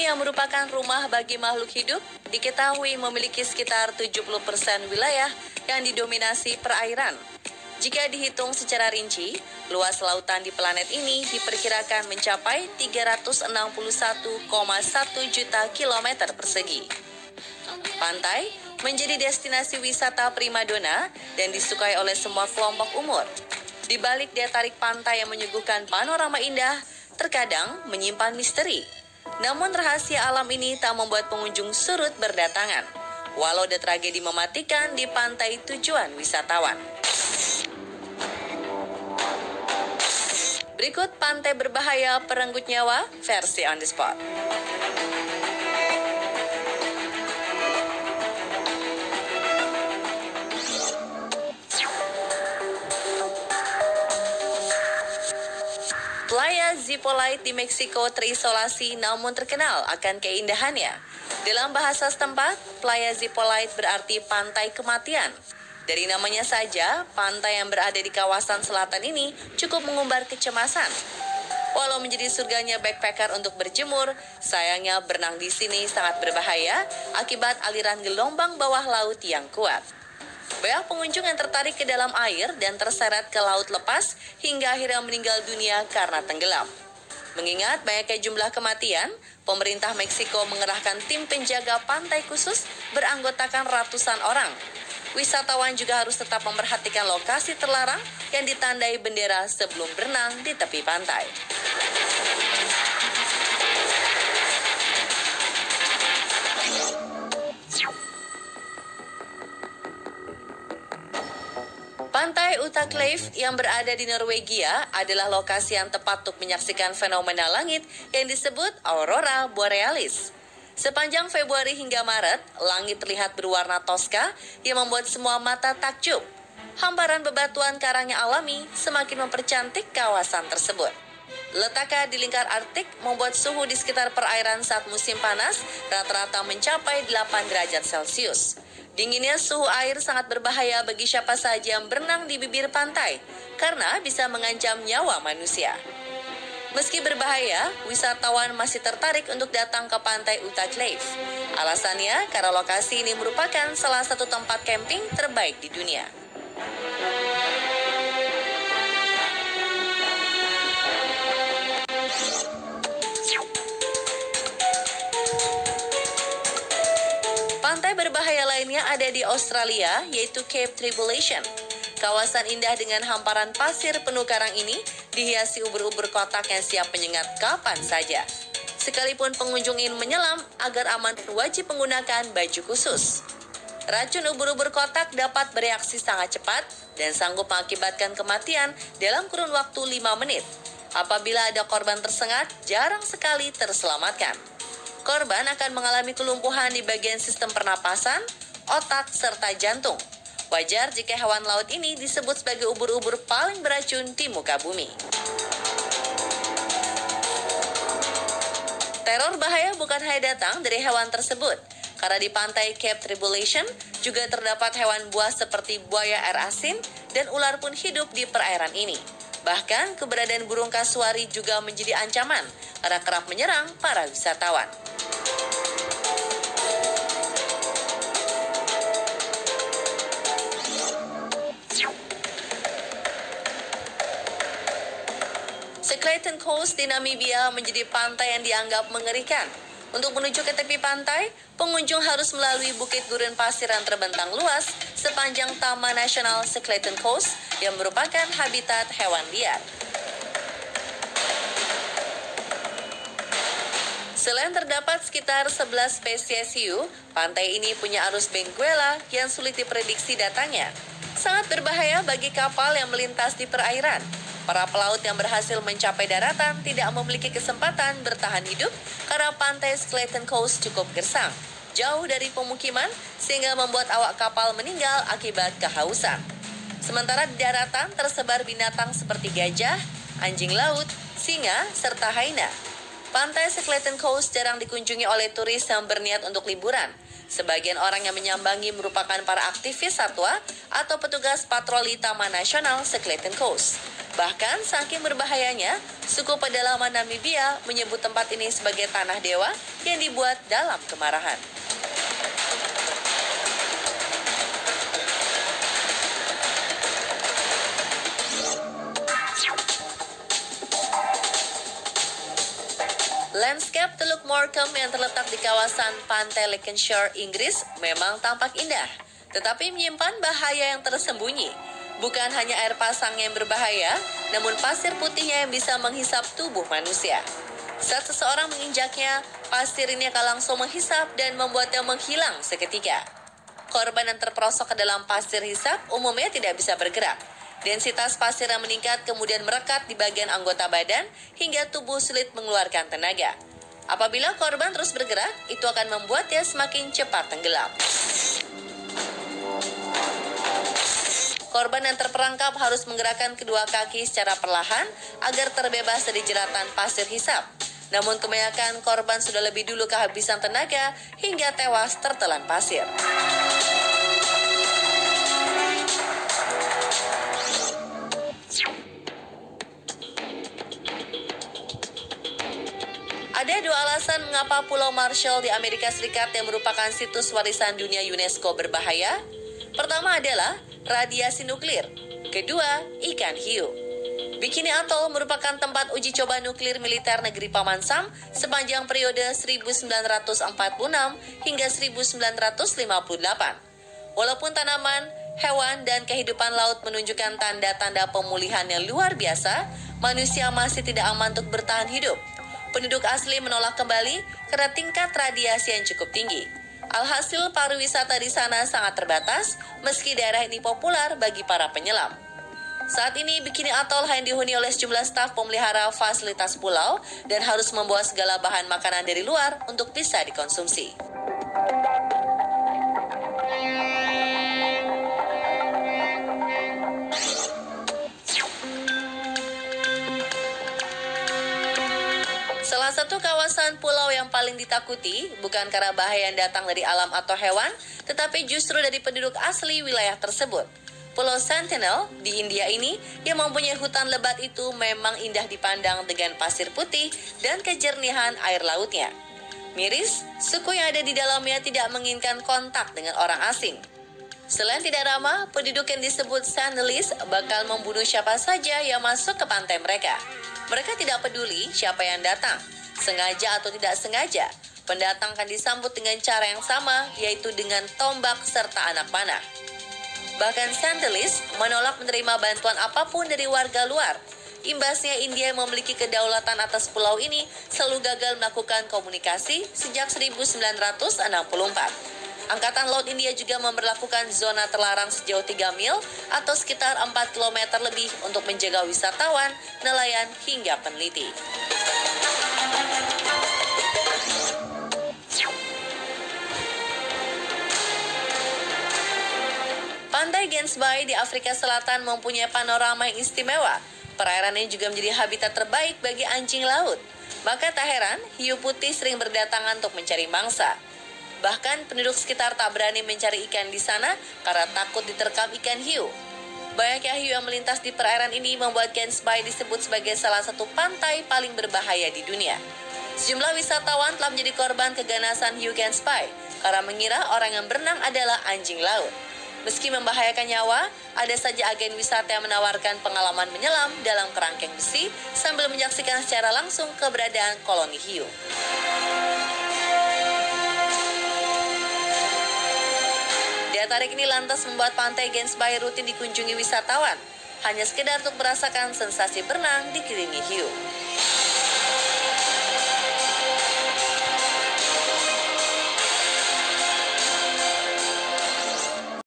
yang merupakan rumah bagi makhluk hidup, diketahui memiliki sekitar 70% wilayah yang didominasi perairan. Jika dihitung secara rinci, luas lautan di planet ini diperkirakan mencapai 361,1 juta kilometer persegi. Pantai menjadi destinasi wisata primadona dan disukai oleh semua kelompok umur. Di balik daya tarik pantai yang menyuguhkan panorama indah, terkadang menyimpan misteri. Namun rahasia alam ini tak membuat pengunjung surut berdatangan, walau ada tragedi mematikan di pantai tujuan wisatawan. Berikut pantai berbahaya perenggut nyawa versi on the spot. Playa Zipolite di Meksiko terisolasi namun terkenal akan keindahannya. Dalam bahasa setempat, Playa Zipolite berarti pantai kematian. Dari namanya saja, pantai yang berada di kawasan selatan ini cukup mengumbar kecemasan. Walau menjadi surganya backpacker untuk berjemur, sayangnya berenang di sini sangat berbahaya akibat aliran gelombang bawah laut yang kuat. Banyak pengunjung yang tertarik ke dalam air dan terseret ke laut lepas hingga akhirnya meninggal dunia karena tenggelam. Mengingat banyaknya jumlah kematian, pemerintah Meksiko mengerahkan tim penjaga pantai khusus beranggotakan ratusan orang. Wisatawan juga harus tetap memperhatikan lokasi terlarang yang ditandai bendera sebelum berenang di tepi pantai. Pantai Utaclave yang berada di Norwegia adalah lokasi yang tepat untuk menyaksikan fenomena langit yang disebut aurora borealis. Sepanjang Februari hingga Maret, langit terlihat berwarna toska yang membuat semua mata takjub. Hamparan bebatuan karang yang alami semakin mempercantik kawasan tersebut. Letaknya di lingkar Arktik membuat suhu di sekitar perairan saat musim panas rata-rata mencapai 8 derajat Celcius. Dinginnya suhu air sangat berbahaya bagi siapa saja yang berenang di bibir pantai karena bisa mengancam nyawa manusia. Meski berbahaya, wisatawan masih tertarik untuk datang ke pantai Utaclave. Alasannya karena lokasi ini merupakan salah satu tempat camping terbaik di dunia. Pantai berbahaya lainnya ada di Australia, yaitu Cape Tribulation. Kawasan indah dengan hamparan pasir penuh karang ini dihiasi ubur-ubur kotak yang siap menyengat kapan saja. Sekalipun pengunjung ingin menyelam, agar aman wajib menggunakan baju khusus. Racun ubur-ubur kotak dapat bereaksi sangat cepat dan sanggup mengakibatkan kematian dalam kurun waktu 5 menit. Apabila ada korban tersengat, jarang sekali terselamatkan. Korban akan mengalami kelumpuhan di bagian sistem pernapasan, otak, serta jantung. Wajar jika hewan laut ini disebut sebagai ubur-ubur paling beracun di muka bumi. Teror bahaya bukan hanya datang dari hewan tersebut, karena di pantai Cape Tribulation juga terdapat hewan buas seperti buaya air asin dan ular pun hidup di perairan ini. Bahkan keberadaan burung kasuari juga menjadi ancaman karena kerap menyerang para wisatawan. Clayton Coast di Namibia menjadi pantai yang dianggap mengerikan. Untuk menuju ke tepi pantai, pengunjung harus melalui bukit gurun pasir yang terbentang luas sepanjang Taman Nasional Clayton Coast yang merupakan habitat hewan liar. Selain terdapat sekitar 11 spesies hiu, pantai ini punya arus benguela yang sulit diprediksi datangnya. Sangat berbahaya bagi kapal yang melintas di perairan. Para pelaut yang berhasil mencapai daratan tidak memiliki kesempatan bertahan hidup karena pantai Clayton Coast cukup gersang, jauh dari pemukiman sehingga membuat awak kapal meninggal akibat kehausan. Sementara di daratan tersebar binatang seperti gajah, anjing laut, singa, serta hyena. Pantai Clayton Coast jarang dikunjungi oleh turis yang berniat untuk liburan Sebagian orang yang menyambangi merupakan para aktivis satwa atau petugas patroli Taman Nasional Skeleton Coast. Bahkan saking berbahayanya, suku pedalaman Namibia menyebut tempat ini sebagai tanah dewa yang dibuat dalam kemarahan. Landscape Teluk Morecambe yang terletak di kawasan pantai Lancashire, Inggris memang tampak indah, tetapi menyimpan bahaya yang tersembunyi. Bukan hanya air pasang yang berbahaya, namun pasir putihnya yang bisa menghisap tubuh manusia. Saat seseorang menginjaknya, pasir ini akan langsung menghisap dan membuatnya menghilang seketika. Korban yang terperosok ke dalam pasir hisap umumnya tidak bisa bergerak. Densitas pasir yang meningkat kemudian merekat di bagian anggota badan hingga tubuh sulit mengeluarkan tenaga. Apabila korban terus bergerak, itu akan membuatnya semakin cepat tenggelam. Korban yang terperangkap harus menggerakkan kedua kaki secara perlahan agar terbebas dari jeratan pasir hisap. Namun kebanyakan korban sudah lebih dulu kehabisan tenaga hingga tewas tertelan pasir. Ada dua alasan mengapa Pulau Marshall di Amerika Serikat yang merupakan situs warisan dunia UNESCO berbahaya. Pertama adalah radiasi nuklir. Kedua, ikan hiu. Bikini Atoll merupakan tempat uji coba nuklir militer negeri Paman Sam sepanjang periode 1946 hingga 1958. Walaupun tanaman, hewan, dan kehidupan laut menunjukkan tanda-tanda pemulihan yang luar biasa, manusia masih tidak aman untuk bertahan hidup. Penduduk asli menolak kembali karena tingkat radiasi yang cukup tinggi. Alhasil pariwisata di sana sangat terbatas, meski daerah ini populer bagi para penyelam. Saat ini Bikini Atoll hanya dihuni oleh sejumlah staf pemelihara fasilitas pulau dan harus membawa segala bahan makanan dari luar untuk bisa dikonsumsi. Salah satu kawasan pulau yang paling ditakuti bukan karena bahaya yang datang dari alam atau hewan, tetapi justru dari penduduk asli wilayah tersebut. Pulau Sentinel di India ini yang mempunyai hutan lebat itu memang indah dipandang dengan pasir putih dan kejernihan air lautnya. Miris, suku yang ada di dalamnya tidak menginginkan kontak dengan orang asing. Selain tidak ramah, penduduk yang disebut Sentinelese bakal membunuh siapa saja yang masuk ke pantai mereka. Mereka tidak peduli siapa yang datang, sengaja atau tidak sengaja. Pendatang akan disambut dengan cara yang sama, yaitu dengan tombak serta anak panah. Bahkan Sentinelese menolak menerima bantuan apapun dari warga luar. Imbasnya India yang memiliki kedaulatan atas pulau ini selalu gagal melakukan komunikasi sejak 1964. Angkatan Laut India juga memberlakukan zona terlarang sejauh 3 mil atau sekitar 4 km lebih untuk menjaga wisatawan, nelayan, hingga peneliti. Pantai Gansbaai di Afrika Selatan mempunyai panorama yang istimewa. Perairan ini juga menjadi habitat terbaik bagi anjing laut. Maka tak heran, hiu putih sering berdatangan untuk mencari mangsa. Bahkan penduduk sekitar tak berani mencari ikan di sana karena takut diterkam ikan hiu. Banyaknya hiu yang melintas di perairan ini membuat Gansbaai disebut sebagai salah satu pantai paling berbahaya di dunia. Sejumlah wisatawan telah menjadi korban keganasan hiu Gansbaai karena mengira orang yang berenang adalah anjing laut. Meski membahayakan nyawa, ada saja agen wisata yang menawarkan pengalaman menyelam dalam kerangkeng besi sambil menyaksikan secara langsung keberadaan koloni hiu. Daya tarik ini lantas membuat pantai Gansbaai rutin dikunjungi wisatawan, hanya sekedar untuk merasakan sensasi berenang dikelilingi hiu.